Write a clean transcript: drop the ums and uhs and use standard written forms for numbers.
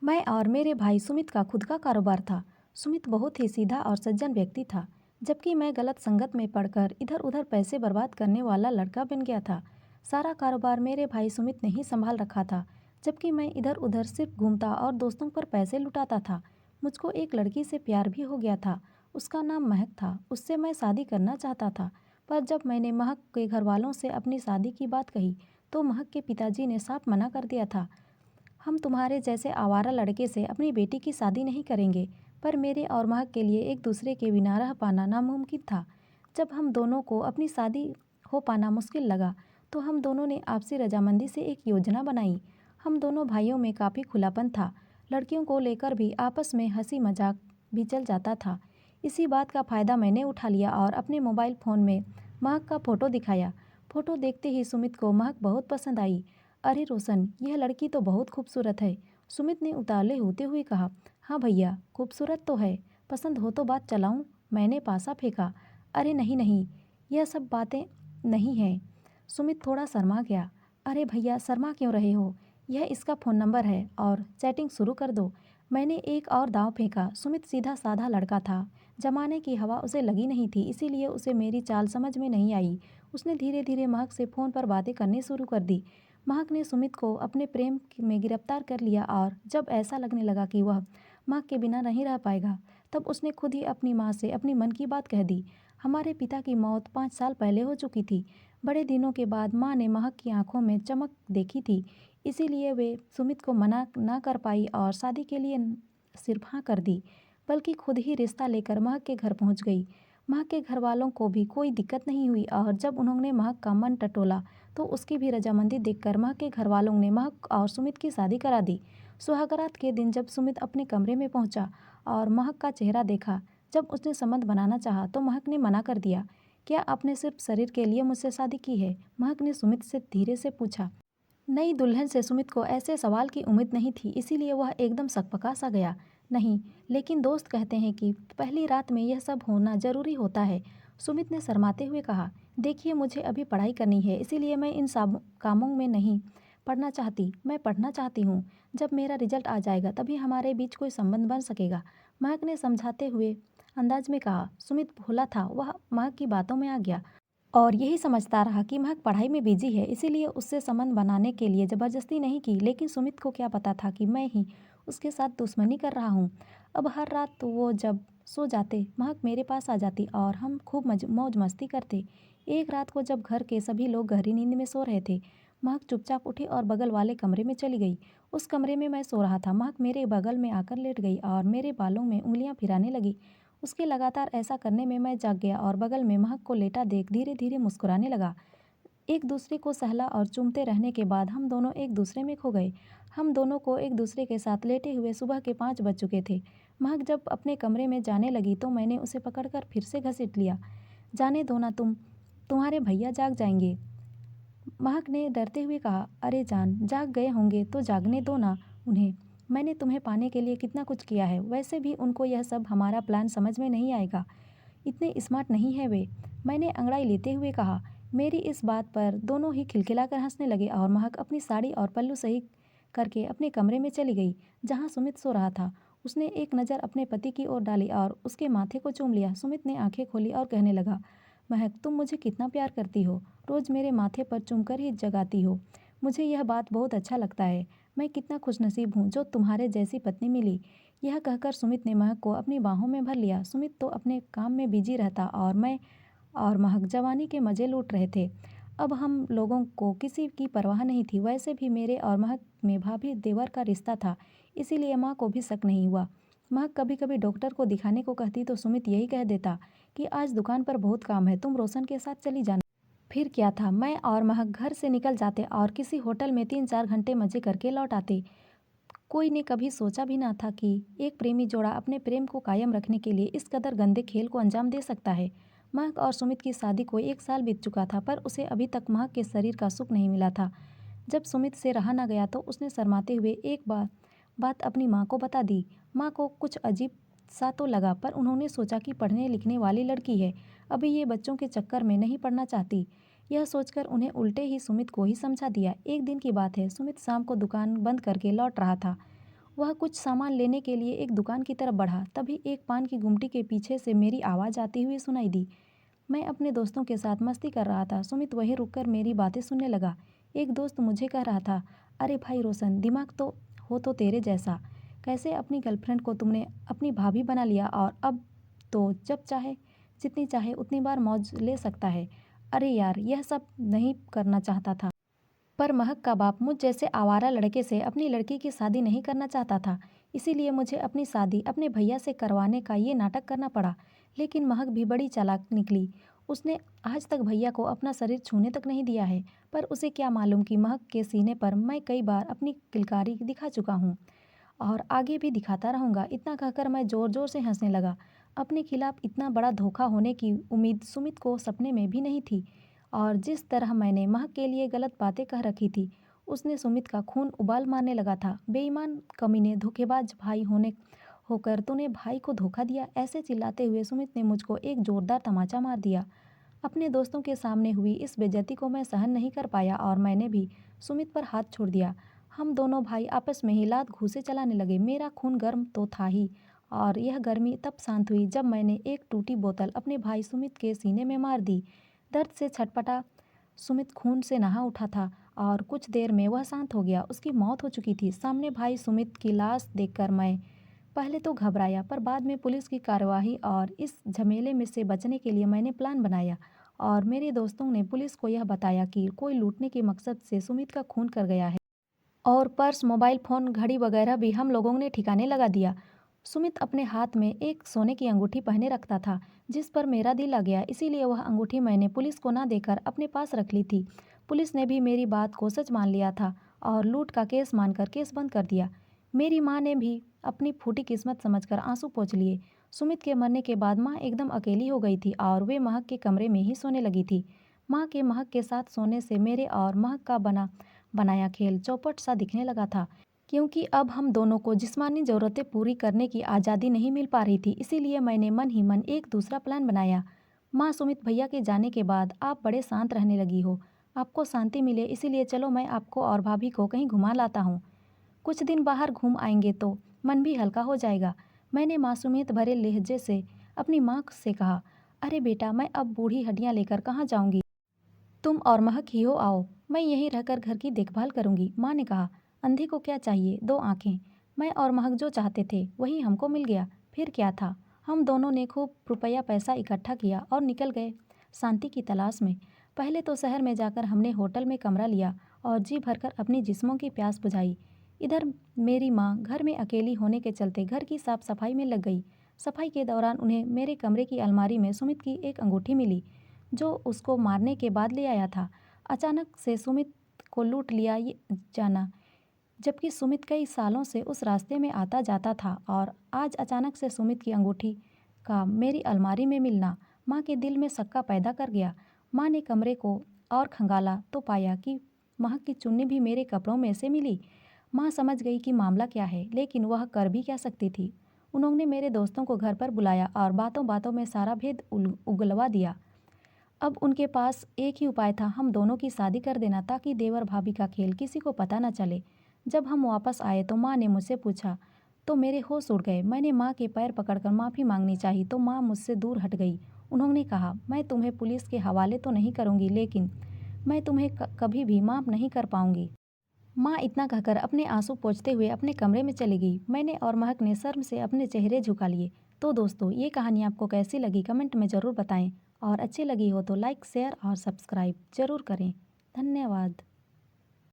मैं और मेरे भाई सुमित का खुद का कारोबार था। सुमित बहुत ही सीधा और सज्जन व्यक्ति था, जबकि मैं गलत संगत में पड़कर इधर उधर पैसे बर्बाद करने वाला लड़का बन गया था। सारा कारोबार मेरे भाई सुमित ने ही संभाल रखा था, जबकि मैं इधर उधर सिर्फ घूमता और दोस्तों पर पैसे लुटाता था। मुझको एक लड़की से प्यार भी हो गया था। उसका नाम महक था। उससे मैं शादी करना चाहता था, पर जब मैंने महक के घर वालों से अपनी शादी की बात कही तो महक के पिताजी ने साफ मना कर दिया था। हम तुम्हारे जैसे आवारा लड़के से अपनी बेटी की शादी नहीं करेंगे। पर मेरे और महक के लिए एक दूसरे के बिना रह पाना नामुमकिन था। जब हम दोनों को अपनी शादी हो पाना मुश्किल लगा तो हम दोनों ने आपसी रजामंदी से एक योजना बनाई। हम दोनों भाइयों में काफ़ी खुलापन था। लड़कियों को लेकर भी आपस में हंसी मजाक भी चल जाता था। इसी बात का फ़ायदा मैंने उठा लिया और अपने मोबाइल फ़ोन में महक का फ़ोटो दिखाया। फ़ोटो देखते ही सुमित को महक बहुत पसंद आई। अरे रोशन, यह लड़की तो बहुत खूबसूरत है। सुमित ने उतावले होते हुए कहा। हाँ भैया, खूबसूरत तो है। पसंद हो तो बात चलाऊं? मैंने पासा फेंका। अरे नहीं नहीं, यह सब बातें नहीं हैं। सुमित थोड़ा शर्मा गया। अरे भैया, शर्मा क्यों रहे हो? यह इसका फ़ोन नंबर है और चैटिंग शुरू कर दो। मैंने एक और दांव फेंका। सुमित सीधा साधा लड़का था। जमाने की हवा उसे लगी नहीं थी, इसीलिए उसे मेरी चाल समझ में नहीं आई। उसने धीरे धीरे महक से फ़ोन पर बातें करनी शुरू कर दी। महक ने सुमित को अपने प्रेम में गिरफ्तार कर लिया और जब ऐसा लगने लगा कि वह महक के बिना नहीं रह पाएगा, तब उसने खुद ही अपनी माँ से अपनी मन की बात कह दी। हमारे पिता की मौत 5 साल पहले हो चुकी थी। बड़े दिनों के बाद माँ ने महक की आंखों में चमक देखी थी, इसीलिए वे सुमित को मना ना कर पाई और शादी के लिए सिर्फ हाँ कर दी, बल्कि खुद ही रिश्ता लेकर महक के घर पहुँच गई। महक के घर वालों को भी कोई दिक्कत नहीं हुई और जब उन्होंने महक का मन टटोला तो उसकी भी रजामंदी देखकर महक के घर वालों ने महक और सुमित की शादी करा दी। सुहागरात के दिन जब सुमित अपने कमरे में पहुंचा और महक का चेहरा देखा, जब उसने संबंध बनाना चाहा तो महक ने मना कर दिया। क्या आपने सिर्फ शरीर के लिए मुझसे शादी की है? महक ने सुमित से धीरे से पूछा। नई दुल्हन से सुमित को ऐसे सवाल की उम्मीद नहीं थी, इसीलिए वह एकदम सकपका सा गया। नहीं, लेकिन दोस्त कहते हैं कि पहली रात में यह सब होना जरूरी होता है। सुमित ने शर्माते हुए कहा। देखिए, मुझे अभी पढ़ाई करनी है, इसीलिए मैं इन सब कामों में नहीं पढ़ना चाहती। मैं पढ़ना चाहती हूँ। जब मेरा रिजल्ट आ जाएगा तभी हमारे बीच कोई संबंध बन सकेगा, महक ने समझाते हुए अंदाज में कहा। सुमित भोला था, वह महक की बातों में आ गया और यही समझता रहा कि महक पढ़ाई में बिजी है, इसीलिए उससे संबंध बनाने के लिए ज़बरदस्ती नहीं की। लेकिन सुमित को क्या पता था कि मैं ही उसके साथ दुश्मनी कर रहा हूँ। अब हर रात तो वो जब सो जाते, महक मेरे पास आ जाती और हम खूब मौज मस्ती करते। एक रात को जब घर के सभी लोग गहरी नींद में सो रहे थे, महक चुपचाप उठी और बगल वाले कमरे में चली गई। उस कमरे में मैं सो रहा था। महक मेरे बगल में आकर लेट गई और मेरे बालों में उंगलियां फिराने लगी। उसके लगातार ऐसा करने में मैं जाग गया और बगल में महक को लेटा देख धीरे धीरे मुस्कुराने लगा। एक दूसरे को सहला और चूमते रहने के बाद हम दोनों एक दूसरे में खो गए। हम दोनों को एक दूसरे के साथ लेटे हुए सुबह के 5 बज चुके थे। महक जब अपने कमरे में जाने लगी तो मैंने उसे पकड़कर फिर से घसीट लिया। जाने दो ना, तुम्हारे भैया जाग जाएंगे, महक ने डरते हुए कहा। अरे जान, जाग गए होंगे तो जागने दो ना उन्हें। मैंने तुम्हें पाने के लिए कितना कुछ किया है, वैसे भी उनको यह सब हमारा प्लान समझ में नहीं आएगा। इतने स्मार्ट नहीं है वे, मैंने अंगड़ाई लेते हुए कहा। मेरी इस बात पर दोनों ही खिलखिलाकर हंसने लगे और महक अपनी साड़ी और पल्लू सही करके अपने कमरे में चली गई, जहाँ सुमित सो रहा था। उसने एक नज़र अपने पति की ओर डाली और उसके माथे को चूम लिया। सुमित ने आंखें खोली और कहने लगा। महक, तुम मुझे कितना प्यार करती हो, रोज़ मेरे माथे पर चूमकर ही जगाती हो। मुझे यह बात बहुत अच्छा लगता है। मैं कितना खुशनसीब हूँ जो तुम्हारे जैसी पत्नी मिली। यह कहकर सुमित ने महक को अपनी बाहों में भर लिया। सुमित तो अपने काम में बिजी रहता और मैं और महक जवानी के मज़े लूट रहे थे। अब हम लोगों को किसी की परवाह नहीं थी। वैसे भी मेरे और महक में भाभी देवर का रिश्ता था, इसीलिए माँ को भी शक नहीं हुआ। महक कभी कभी डॉक्टर को दिखाने को कहती तो सुमित यही कह देता कि आज दुकान पर बहुत काम है, तुम रोशन के साथ चली जाना। फिर क्या था, मैं और महक घर से निकल जाते और किसी होटल में 3-4 घंटे मज़े करके लौट आते। कोई ने कभी सोचा भी ना था कि एक प्रेमी जोड़ा अपने प्रेम को कायम रखने के लिए इस कदर गंदे खेल को अंजाम दे सकता है। महक और सुमित की शादी को 1 साल बीत चुका था, पर उसे अभी तक महक के शरीर का सुख नहीं मिला था। जब सुमित से रहा ना गया तो उसने शर्माते हुए एक बात अपनी माँ को बता दी। माँ को कुछ अजीब सा तो लगा, पर उन्होंने सोचा कि पढ़ने लिखने वाली लड़की है, अभी ये बच्चों के चक्कर में नहीं पड़ना चाहती। यह सोचकर उन्हें उल्टे ही सुमित को ही समझा दिया। एक दिन की बात है, सुमित शाम को दुकान बंद करके लौट रहा था। वह कुछ सामान लेने के लिए एक दुकान की तरफ बढ़ा। तभी एक पान की गुमटी के पीछे से मेरी आवाज़ आती हुई सुनाई दी। मैं अपने दोस्तों के साथ मस्ती कर रहा था। सुमित वहीं रुककर मेरी बातें सुनने लगा। एक दोस्त मुझे कह रहा था, अरे भाई रोशन, दिमाग तो तेरे जैसा। कैसे अपनी गर्लफ्रेंड को तुमने अपनी भाभी बना लिया और अब तो जब चाहे जितनी चाहे उतनी बार मौज ले सकता है। अरे यार, यह सब नहीं करना चाहता था, पर महक का बाप मुझ जैसे आवारा लड़के से अपनी लड़की की शादी नहीं करना चाहता था। इसीलिए मुझे अपनी शादी अपने भैया से करवाने का ये नाटक करना पड़ा। लेकिन महक भी बड़ी चालाक निकली। उसने आज तक भैया को अपना शरीर छूने तक नहीं दिया है। पर उसे क्या मालूम कि महक के सीने पर मैं कई बार अपनी किलकारी दिखा चुका हूँ और आगे भी दिखाता रहूँगा। इतना कहकर मैं ज़ोर ज़ोर से हंसने लगा। अपने खिलाफ इतना बड़ा धोखा होने की उम्मीद सुमित को सपने में भी नहीं थी। और जिस तरह मैंने महक के लिए गलत बातें कह रखी थी, उसने सुमित का खून उबाल मारने लगा था। बेईमान कमीने, धोखेबाज भाई होकर तूने भाई को धोखा दिया। ऐसे चिल्लाते हुए सुमित ने मुझको एक जोरदार तमाचा मार दिया। अपने दोस्तों के सामने हुई इस बेइज्जती को मैं सहन नहीं कर पाया और मैंने भी सुमित पर हाथ छोड़ दिया। हम दोनों भाई आपस में ही लात घूंसे चलाने लगे। मेरा खून गर्म तो था ही, और यह गर्मी तब शांत हुई जब मैंने एक टूटी बोतल अपने भाई सुमित के सीने में मार दी। दर्द से छटपटा सुमित खून से नहा उठा था और कुछ देर में वह शांत हो गया। उसकी मौत हो चुकी थी। सामने भाई सुमित की लाश देखकर मैं पहले तो घबराया, पर बाद में पुलिस की कार्यवाही और इस झमेले में से बचने के लिए मैंने प्लान बनाया और मेरे दोस्तों ने पुलिस को यह बताया कि कोई लूटने के मकसद से सुमित का खून कर गया है। और पर्स, मोबाइल फ़ोन, घड़ी वगैरह भी हम लोगों ने ठिकाने लगा दिया। सुमित अपने हाथ में एक सोने की अंगूठी पहने रखता था, जिस पर मेरा दिल आ गया। इसीलिए वह अंगूठी मैंने पुलिस को ना देकर अपने पास रख ली थी। पुलिस ने भी मेरी बात को सच मान लिया था और लूट का केस मानकर केस बंद कर दिया। मेरी माँ ने भी अपनी फूटी किस्मत समझकर आंसू पोंछ लिए। सुमित के मरने के बाद माँ एकदम अकेली हो गई थी और वे महक के कमरे में ही सोने लगी थी। माँ के महक के साथ सोने से मेरे और महक का बनाया खेल चौपट सा दिखने लगा था, क्योंकि अब हम दोनों को जिस्मानी ज़रूरतें पूरी करने की आज़ादी नहीं मिल पा रही थी। इसीलिए मैंने मन ही मन एक दूसरा प्लान बनाया। माँ, सुमित भैया के जाने के बाद आप बड़े शांत रहने लगी हो। आपको शांति मिले, इसीलिए चलो मैं आपको और भाभी को कहीं घुमा लाता हूँ। कुछ दिन बाहर घूम आएंगे तो मन भी हल्का हो जाएगा। मैंने मासूमियत भरे लहजे से अपनी माँ से कहा। अरे बेटा, मैं अब बूढ़ी हड्डियाँ लेकर कहाँ जाऊँगी। तुम और महक ही हो, आओ, मैं यहीं रहकर घर की देखभाल करूंगी। माँ ने कहा, अंधे को क्या चाहिए, दो आंखें। मैं और महक जो चाहते थे वही हमको मिल गया। फिर क्या था, हम दोनों ने खूब रुपया पैसा इकट्ठा किया और निकल गए शांति की तलाश में। पहले तो शहर में जाकर हमने होटल में कमरा लिया और जी भरकर अपनी जिस्मों की प्यास बुझाई। इधर मेरी माँ घर में अकेली होने के चलते घर की साफ सफाई में लग गई। सफाई के दौरान उन्हें मेरे कमरे की अलमारी में सुमित की एक अंगूठी मिली, जो उसको मारने के बाद ले आया था। अचानक से सुमित को लूट लिया ये जाना, जबकि सुमित कई सालों से उस रास्ते में आता जाता था, और आज अचानक से सुमित की अंगूठी का मेरी अलमारी में मिलना माँ के दिल में शक्का पैदा कर गया। माँ ने कमरे को और खंगाला तो पाया कि महक की चुन्नी भी मेरे कपड़ों में से मिली। माँ समझ गई कि मामला क्या है, लेकिन वह कर भी क्या सकती थी। उन्होंने मेरे दोस्तों को घर पर बुलाया और बातों बातों में सारा भेद उगलवा दिया। अब उनके पास एक ही उपाय था, हम दोनों की शादी कर देना, ताकि देवर भाभी का खेल किसी को पता न चले। जब हम वापस आए तो माँ ने मुझसे पूछा तो मेरे होश उड़ गए। मैंने माँ के पैर पकड़कर माफ़ी मांगनी चाही तो माँ मुझसे दूर हट गई। उन्होंने कहा, मैं तुम्हें पुलिस के हवाले तो नहीं करूँगी, लेकिन मैं तुम्हें कभी भी माफ़ नहीं कर पाऊँगी। माँ इतना कहकर अपने आंसू पोंछते हुए अपने कमरे में चली गई। मैंने और महक ने शर्म से अपने चेहरे झुका लिए। तो दोस्तों, ये कहानी आपको कैसी लगी कमेंट में ज़रूर बताएं, और अच्छी लगी हो तो लाइक, शेयर और सब्सक्राइब ज़रूर करें। धन्यवाद।